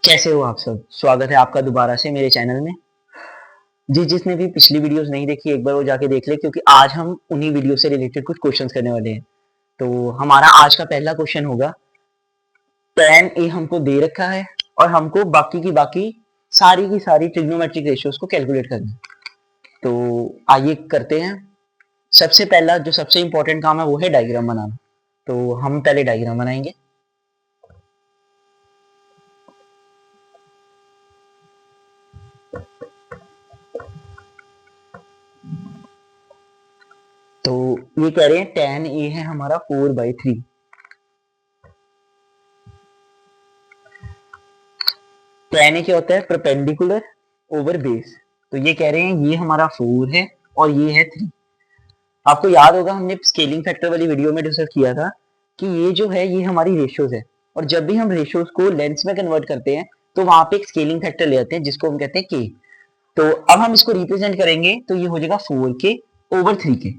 कैसे हो आप सब। स्वागत है आपका दोबारा से मेरे चैनल में। जिसने भी पिछली वीडियोस नहीं देखी एक बार वो जाके देख ले, क्योंकि आज हम उन्हीं वीडियो से रिलेटेड कुछ क्वेश्चंस करने वाले हैं। तो हमारा आज का पहला क्वेश्चन होगा, tan ए हमको दे रखा है और हमको बाकी की सारी ट्रिग्नोमेट्रिक रेशियोज को कैलकुलेट करना है। तो आइए करते हैं। सबसे पहला जो सबसे इंपॉर्टेंट काम है वो है डायग्राम बनाना। तो हम पहले डायग्राम बनाएंगे। तो ये कह रहे हैं tan ए है हमारा 4/3। tan ए क्या होता है? Perpendicular over base. तो ये कह रहे हैं ये हमारा 4 है और ये है 3। आपको याद होगा हमने स्केलिंग फैक्टर वाली वीडियो में डिस्कस किया था कि ये जो है ये हमारी रेशियोज है, और जब भी हम रेशियोज को लेंथ्स में कन्वर्ट करते हैं तो वहां पे एक स्केलिंग फैक्टर ले आते हैं जिसको हम कहते हैं के। तो अब हम इसको रिप्रेजेंट करेंगे तो ये हो जाएगा 4k ओवर 3k।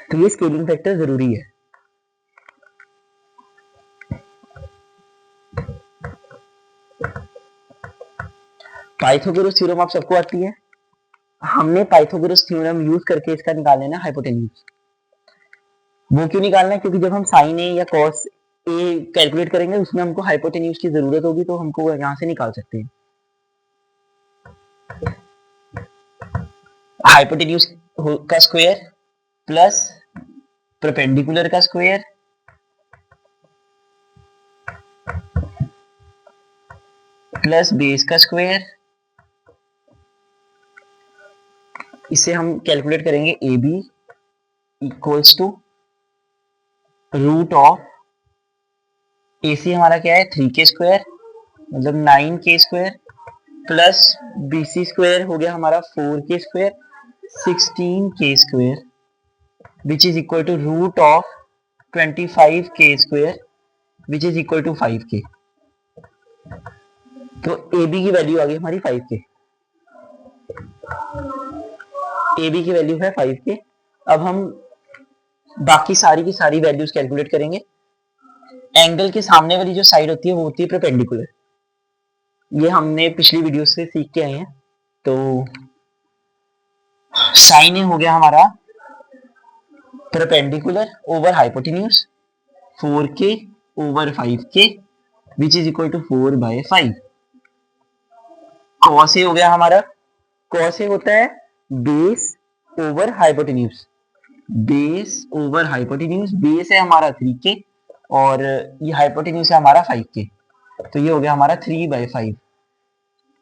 तो ये स्केलिंग फैक्टर जरूरी है। पाइथागोरस थ्योरम आप सबको आती है। हमने पाइथागोरस थ्योरम यूज करके इसका निकाल लेना हाइपोटेन्यूज। वो क्यों निकालना है? क्योंकि जब हम साइन ए या कॉस ए कैलकुलेट करेंगे उसमें हमको हाइपोटेन्यूज की जरूरत होगी, तो हमको यहां से निकाल सकते हैं। हाइपोटेन्यूज का स्क्वायर प्लस परपेंडिकुलर का स्क्वायर प्लस बेस का स्क्वायर, इसे हम कैलकुलेट करेंगे A B equals to root of A C हमारा क्या है 3k स्क्वायर मतलब 9k square plus B C square हो गया हमारा 4k square 16k square which is equal to root of 25k square which is equal to 5k। तो A B की value आ गई हमारी 5k। ए बी की value है 5k। अब हम बाकी सारी की सारी वैल्यूज कैलकुलेट करेंगे। एंगल के सामने वाली जो साइड होती है वो होती है परपेंडिकुलर। ये हमने पिछली वीडियो से सीख के आए हैं। तो साइन ए हो गया हमारा perpendicular over hypotenuse 4k over 5k which is equal to 4/5। Cos A हो गया हमारा, कॉस ए होता है base over hypotenuse. Base over hypotenuse, base है हमारा 3k और ये हाइपोटेन्यूज है हमारा 5k। तो ये हो गया हमारा 3/5।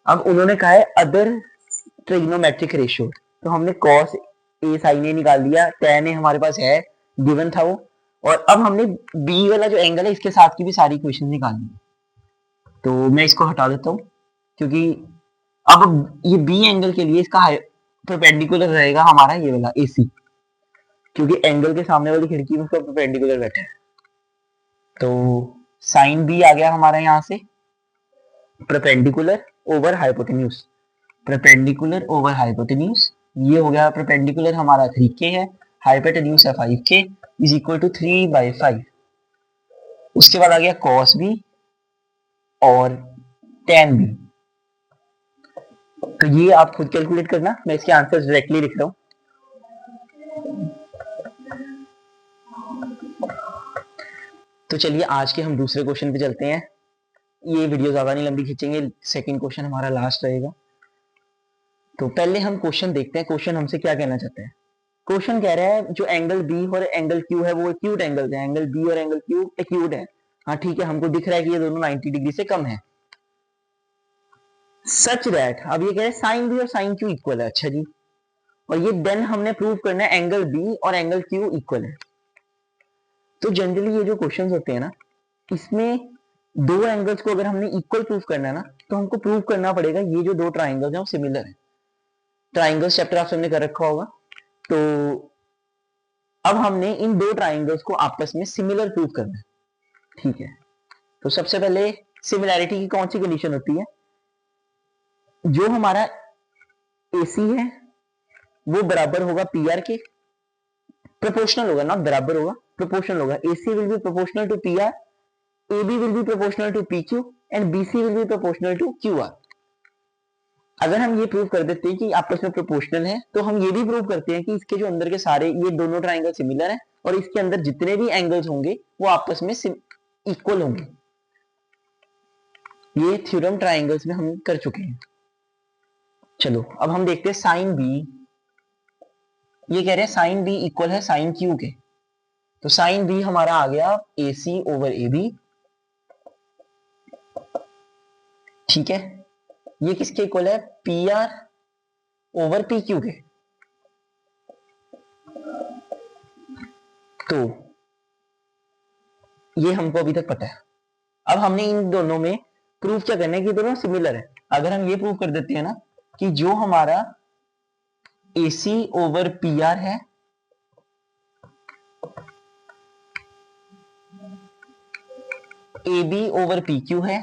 अब उन्होंने कहा है अदर ट्रिग्नोमेट्रिक रेशियो, तो हमने कॉस ए साइन ए निकाल लिया, tan ए हमारे पास है गिवन था वो, और अब हमने बी वाला जो एंगल है इसके साथ की भी सारी इक्वेशन निकालनी है। तो मैं इसको हटा देता हूँ क्योंकि अब ये बी एंगल के लिए इसका परपेंडिकुलर रहेगा हमारा ये वाला ए सी, क्योंकि एंगल के सामने वाली खिड़की में उसका परपेंडिकुलर बैठा है। तो साइन बी आ गया हमारा यहाँ से perpendicular over hypotenuse. Perpendicular over hypotenuse ये हो गया परपेंडिकुलर हमारा 3k है, हाइपोटेन्यूज है 5k इज इक्वल टू 3/5। उसके बाद आ गया cos b और tan b। तो ये आप खुद कैलकुलेट करना, मैं इसके आंसर डायरेक्टली लिख रहा हूं। तो चलिए आज के हम दूसरे क्वेश्चन पे चलते हैं। ये वीडियो ज्यादा नहीं लंबी खींचेंगे, सेकंड क्वेश्चन हमारा लास्ट रहेगा। तो पहले हम क्वेश्चन देखते हैं, क्वेश्चन हमसे क्या कहना चाहते हैं। क्वेश्चन कह रहा है जो एंगल बी और एंगल क्यू है वो एक्यूट एंगल है। एंगल बी और एंगल क्यू एक्यूट है। हाँ ठीक है, हमको दिख रहा है कि ये दोनों 90 डिग्री से कम है। सच दैट, अब ये कह रहे हैं साइन बी और साइन क्यू इक्वल है। अच्छा जी, और ये देन हमने प्रूव करना है एंगल बी और एंगल क्यू इक्वल है। तो जनरली ये जो क्वेश्चन होते हैं ना, इसमें दो एंगल्स को अगर हमने इक्वल प्रूव करना है ना, तो हमको प्रूव करना पड़ेगा ये जो दो ट्राइंगल्स हैं वो सिमिलर है। ट्राइंगल्स चैप्टर आप सबने कर रखा होगा। तो अब हमने इन दो ट्राइंगल्स को आपस में सिमिलर प्रूव करना है। ठीक है, तो सबसे पहले सिमिलैरिटी की कौन सी कंडीशन होती है? जो हमारा AC है वो बराबर होगा PR के, प्रोपोर्शनल होगा, नॉट बराबर होगा, प्रोपोर्शनल होगा। AC will be proportional to PR, AB will be proportional to PQ and BC will be proportional to QR। अगर हम ये प्रूव कर देते हैं कि आपस में प्रोपोर्शनल है, तो हम ये भी प्रूव करते हैं कि इसके जो अंदर के सारे ये दोनों ट्राइंगल सिमिलर हैं और इसके अंदर जितने भी एंगल्स होंगे वो आपस में इक्वल होंगे। ये थ्योरम ट्राइंगल्स में हम कर चुके हैं। चलो अब हम देखते हैं साइन बी। ये कह रहे हैं साइन बी इक्वल है साइन क्यू के, तो साइन बी हमारा आ गया AC ओवर AB। ठीक है, ये किसके इक्वल है? PR ओवर PQ के। तो ये हमको अभी तक पता है। अब हमने इन दोनों में प्रूफ क्या करना है कि दोनों सिमिलर है। अगर हम ये प्रूव कर देते हैं ना कि जो हमारा AC ओवर PR है AB ओवर PQ है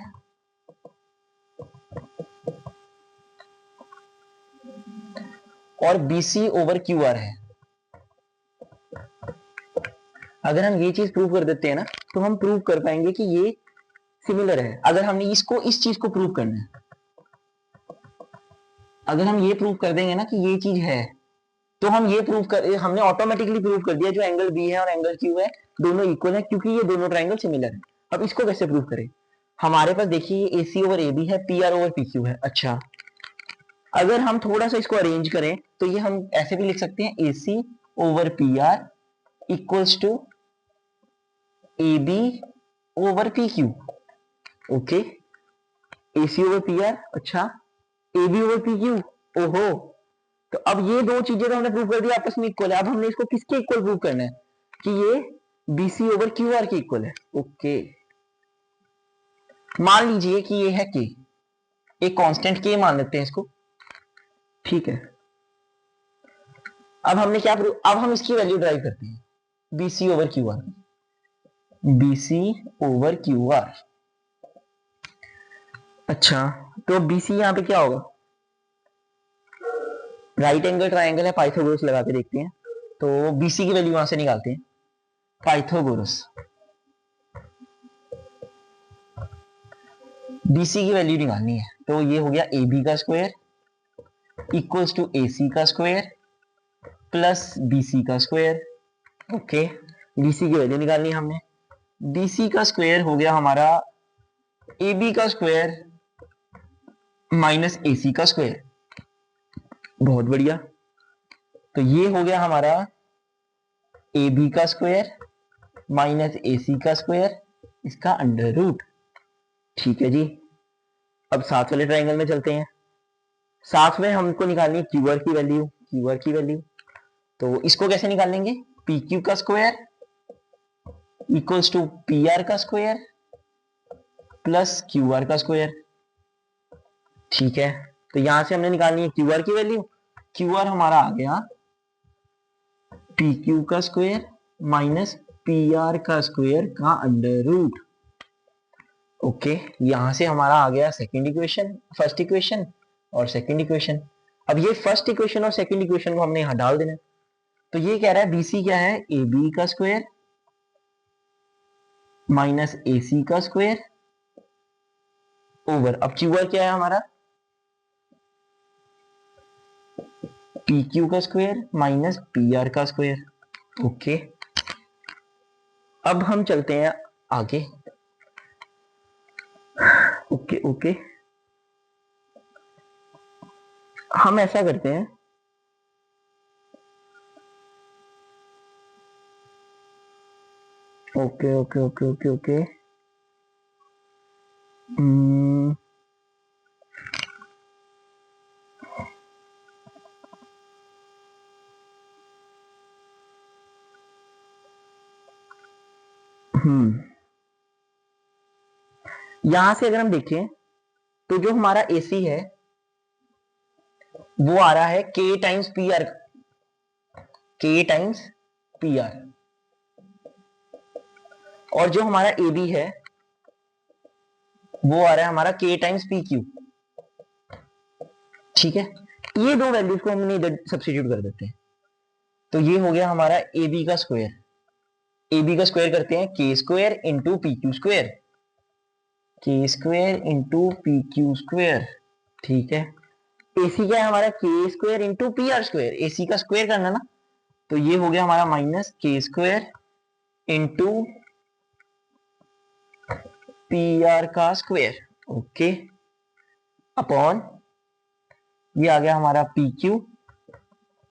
और BC ओवर QR है, अगर हम ये चीज प्रूव कर देते हैं ना तो हम प्रूव कर पाएंगे कि ये सिमिलर है। अगर हमने इसको इस चीज को प्रूव करना है, अगर हम ये प्रूव कर देंगे ना कि ये चीज है, तो हम ये प्रूव कर, हमने ऑटोमेटिकली प्रूव कर दिया जो एंगल बी है और एंगल क्यू है दोनों इक्वल है, क्योंकि ये दोनों ट्राइंगल सिमिलर है। अब इसको कैसे प्रूव करें? हमारे पास देखिए AC ओवर AB है, PR ओवर PQ है। अच्छा, अगर हम थोड़ा सा इसको अरेंज करें तो ये हम ऐसे भी लिख सकते हैं AC over PR equals to AB over PQ। Okay, AC over PR, अच्छा AB ओवर PQ। ओहो, तो अब ये दो चीजें तो हमने प्रूव कर दी आपस में इक्वल है। अब हमने इसको किसके इक्वल प्रूव करना है कि ये BC ओवर QR के इक्वल है। ओके, मान लीजिए कि ये है K, एक कांस्टेंट K मान लेते हैं इसको। ठीक है, अब हमने क्या प्रूव, अब हम इसकी वैल्यू ड्राइव करते हैं BC over QR, BC over QR। अच्छा, तो BC यहां पे क्या होगा? राइट एंगल ट्राइंगल है, पाइथागोरस लगा के देखते हैं। तो BC की वैल्यू वहां से निकालते हैं, पाइथागोरस। BC की वैल्यू निकालनी है, तो ये हो गया AB का स्क्वायर इक्वल्स टू AC का स्क्वायर प्लस BC का स्क्वायर। ओके, BC की वैल्यू निकालनी है हमने। BC का स्क्वायर हो गया हमारा AB का स्क्वायर माइनस AC का स्क्वायर। बहुत बढ़िया, तो ये हो गया हमारा AB का स्क्वायर माइनस AC का स्क्वायर, इसका अंडर रूट। ठीक है जी, अब साथ वाले ट्राइंगल में चलते हैं। साथ में हमको निकालनी है QR की वैल्यू, QR की वैल्यू। तो इसको कैसे निकालेंगे? PQ का स्क्वायर इक्वल्स टू PR का स्क्वायर प्लस QR का स्क्वायर। ठीक है, तो यहां से हमने निकालनी है QR की वैल्यू। QR हमारा आ गया PQ का स्क्वायर माइनस PR का स्क्वायर का अंडर रूट। ओके, यहां से हमारा आ गया सेकंड इक्वेशन, फर्स्ट इक्वेशन और सेकंड इक्वेशन। अब ये फर्स्ट इक्वेशन और सेकंड इक्वेशन को हमने यहां डाल देना। तो ये कह रहा है BC क्या है? AB का स्क्वायर माइनस AC का स्क्वायर ओवर, अब QR क्या है हमारा? PQ का स्क्वायर माइनस PR का स्क्वायर। ओके, अब हम चलते हैं आगे। ओके ओके, हम ऐसा करते हैं, okay okay okay okay okay, यहां से अगर हम देखें तो जो हमारा AC है वो आ रहा है K times PR, K times PR, और जो हमारा AB है वो आ रहा है हमारा K टाइम्स PQ। ठीक है, ये दो वैल्यूज को हमने इधर सब्स्टिट्यूट कर देते हैं, तो ये हो गया हमारा AB का स्क्वायर। AB का स्क्वायर करते हैं K square into PQ square, K square into P Q square, ठीक है। एसी क्या है हमारा, K square into P R square, A C का स्क्वेयर करना ना, तो ये हो गया हमारा minus K square into P R का स्क्वेयर, ओके, अपॉन ये आ गया हमारा पी क्यू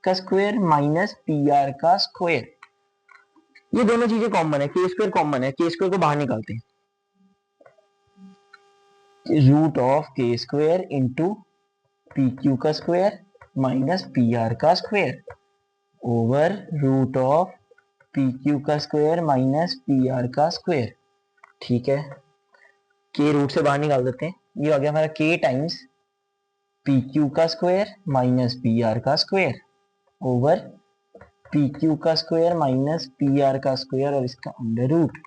का स्क्वेयर माइनस पी आर का स्क्वेयर। ये दोनों चीजें कॉमन है, के स्क्वेयर कॉमन है, के स्क्वेयर को बाहर निकालते हैं, root of K square into P Q का स्क्वेयर माइनस पी आर का square over root of P Q का स्क्वेयर माइनस पी आर का स्क्वेयर, ठीक है। के रूट से बाहर निकाल देते हैं, ये आ गया हमारा के टाइम्स पी क्यू का स्क्वायर माइनस पी आर का स्क्वायर ओवर पी क्यू का स्क्वायर माइनस पी आर का स्क्वायर और इसका अंडर रूट।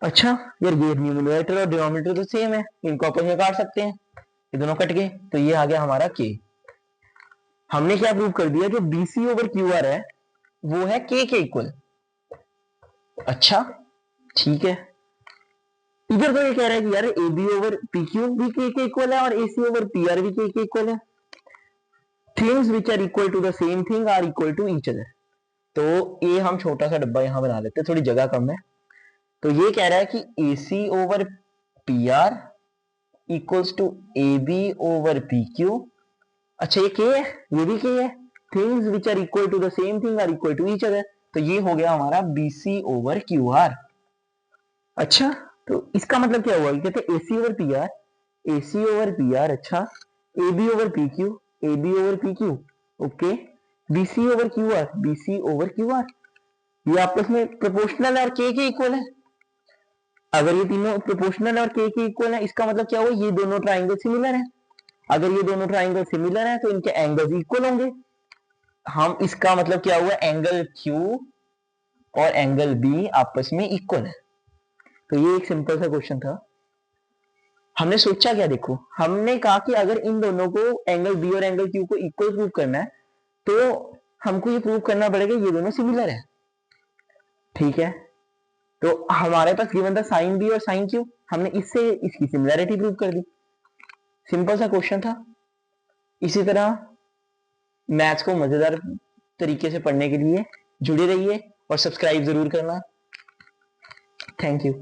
अच्छा यार, ये न्यूमरेटर और डिनोमिनेटर तो सेम है, इनको आपस में काट सकते हैं, ये दोनों कट गए, तो ये आ गया हमारा के। हमने क्या प्रूव कर दिया, जो बीसी ओवर क्यू आर है वो है के इक्वल। अच्छा ठीक है, इधर तो ये कह रहा है कि यार A B over P Q भी के इक्वल है और A C over P R भी के इक्वल है, things which are equal to the same thing are equal to each other. तो ये हम छोटा सा डब्बा यहां बना लेते हैं, थोड़ी जगह कम है। तो ये कह रहा है कि A C over P R equals to A B over P Q. अच्छा ये के है, ये भी के है, things which are equal to the same thing are equal to each other, तो ये हो गया हमारा B C over Q R. अच्छा तो इसका मतलब क्या हुआ, कहते हैं A C over P R, A C over P R, अच्छा A B over P Q, A B over P Q, okay, BC over Q R, BC over Q R, ये आपस में प्रोपोर्शनल है और के इक्वल है। अगर ये तीनों प्रोपोर्शनल है और के इक्वल है, इसका मतलब क्या हुआ, ये दोनों ट्राइंगल सिमिलर है। अगर ये दोनों ट्राइंगल सिमिलर है तो इनके एंगल्स इक्वल होंगे। हम इसका मतलब क्या हुआ, एंगल क्यू और एंगल बी आपस में इक्वल है। तो ये एक सिंपल सा क्वेश्चन था। हमने सोचा क्या, देखो हमने कहा कि अगर इन दोनों को एंगल बी और एंगल क्यू को इक्वल प्रूव करना है तो हमको ये प्रूव करना पड़ेगा ये दोनों सिमिलर है, ठीक है। तो हमारे पास गिवन था साइन बी और साइन क्यू, हमने इससे इसकी सिमिलरिटी प्रूव कर दी, सिंपल सा क्वेश्चन था। इसी तरह मैथ्स को मजेदार तरीके से पढ़ने के लिए जुड़े रहिए और सब्सक्राइब जरूर करना। Thank you.